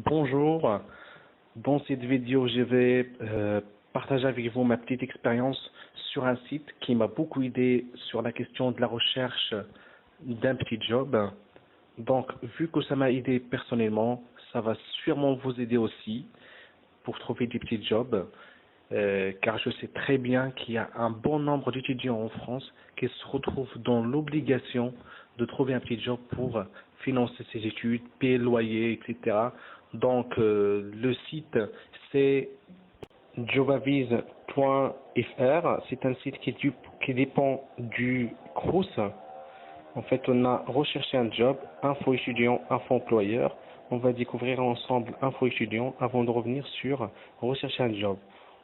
Bonjour, dans cette vidéo je vais partager avec vous ma petite expérience sur un site qui m'a beaucoup aidé sur la question de la recherche d'un petit job. Donc vu que ça m'a aidé personnellement, ça va sûrement vous aider aussi pour trouver des petits jobs. Car je sais très bien qu'il y a un bon nombre d'étudiants en France qui se retrouvent dans l'obligation de trouver un petit job pour financer ses études, payer le loyer, etc. Donc le site c'est jobaviz.fr, c'est un site qui dépend du CROUS. En fait, on a recherché un job, info étudiant, info employeur. On va découvrir ensemble info étudiant avant de revenir sur rechercher un job.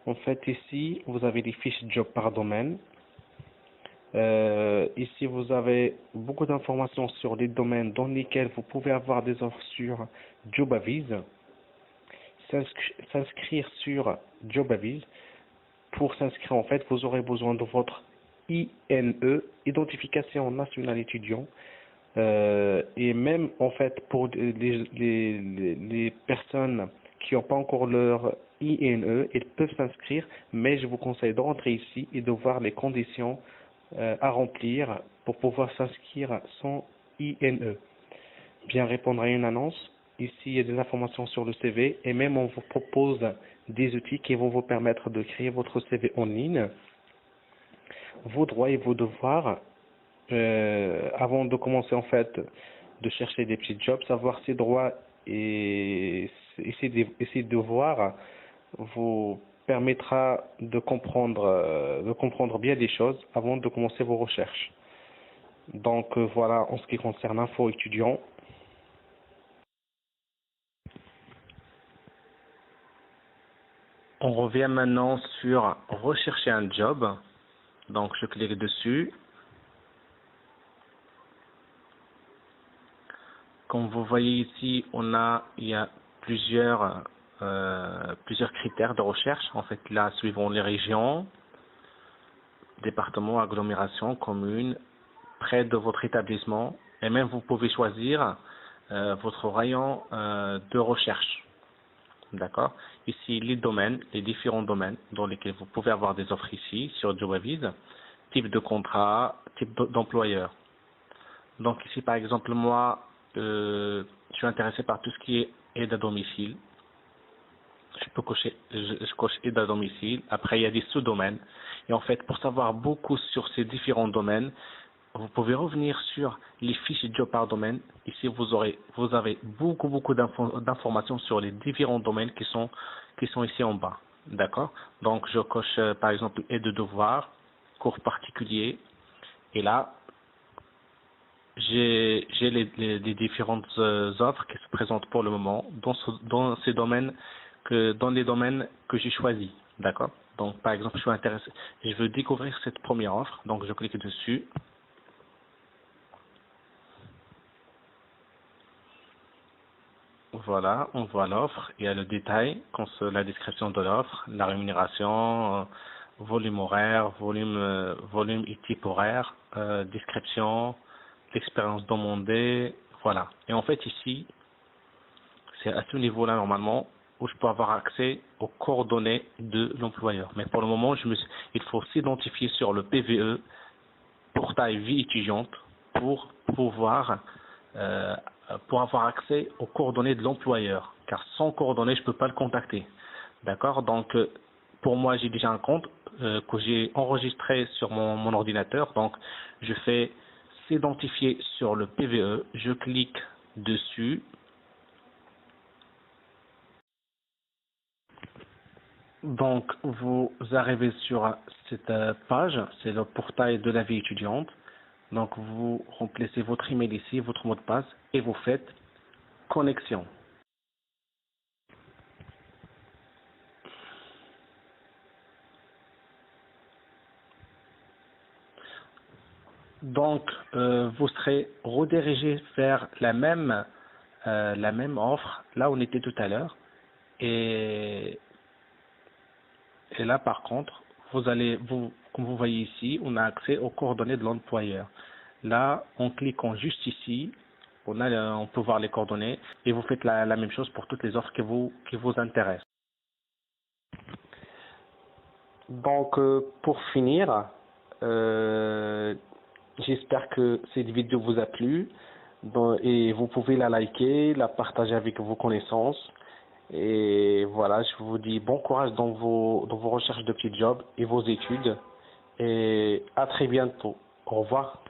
En fait, ici, vous avez des fiches job par domaine. Ici, vous avez beaucoup d'informations sur les domaines dans lesquels vous pouvez avoir des offres sur JobAviz. S'inscrire sur JobAviz. Pour s'inscrire, en fait, vous aurez besoin de votre INE, Identification nationale étudiant. Et même en fait pour les personnes qui n'ont pas encore leur INE, ils peuvent s'inscrire, mais je vous conseille de rentrer ici et de voir les conditions à remplir pour pouvoir s'inscrire sans INE. Bien répondre à une annonce. Ici, il y a des informations sur le CV et même on vous propose des outils qui vont vous permettre de créer votre CV en ligne. Vos droits et vos devoirs. Avant de commencer en fait de chercher des petits jobs, savoir ses droits et ses devoirs vous permettra de comprendre bien des choses avant de commencer vos recherches. Donc voilà en ce qui concerne info étudiant. On revient maintenant sur rechercher un job. Donc je clique dessus. Comme vous voyez ici, il y a plusieurs critères de recherche. En fait, là, suivant les régions, départements, agglomérations, communes, près de votre établissement, et même vous pouvez choisir votre rayon de recherche. D'accord? Ici, les domaines, les différents domaines dans lesquels vous pouvez avoir des offres ici sur JobAviz, type de contrat, type d'employeur. Donc ici, par exemple, moi, je suis intéressé par tout ce qui est aide à domicile. Je coche aide à domicile. Après, il y a des sous-domaines. Et en fait, pour savoir beaucoup sur ces différents domaines, vous pouvez revenir sur les fiches job par domaine. Ici, vous avez beaucoup d'informations sur les différents domaines qui sont ici en bas. D'accord? Donc, je coche, par exemple, aide de devoir, cours particulier. Et là, j'ai les différentes offres qui se présentent pour le moment dans les domaines que j'ai choisis. D'accord? Donc, par exemple, je suis intéressé, je veux découvrir cette première offre. Donc, je clique dessus. Voilà, on voit l'offre. Il y a le détail, la description de l'offre, la rémunération, volume horaire, volume et type horaire, description, l'expérience demandée, voilà. Et en fait ici, c'est à ce niveau-là normalement où je peux avoir accès aux coordonnées de l'employeur. Mais pour le moment, il faut s'identifier sur le PVE, portail vie étudiante, pour pouvoir pour avoir accès aux coordonnées de l'employeur. Car sans coordonnées, je ne peux pas le contacter. D'accord? Donc, pour moi, j'ai déjà un compte que j'ai enregistré sur mon ordinateur. Donc, je fais s'identifier sur le PVE. Je clique dessus. Donc, vous arrivez sur cette page. C'est le portail de la vie étudiante. Donc, vous remplissez votre email ici, votre mot de passe, et vous faites connexion. Donc, vous serez redirigé vers la même offre, là où on était tout à l'heure. Et là, par contre, comme vous voyez ici, on a accès aux coordonnées de l'employeur. Là, en cliquant juste ici, On peut voir les coordonnées et vous faites la même chose pour toutes les offres qui vous intéressent. Donc, pour finir, j'espère que cette vidéo vous a plu et vous pouvez la liker, la partager avec vos connaissances. Et voilà, je vous dis bon courage dans vos recherches de petits jobs et vos études. Et à très bientôt. Au revoir.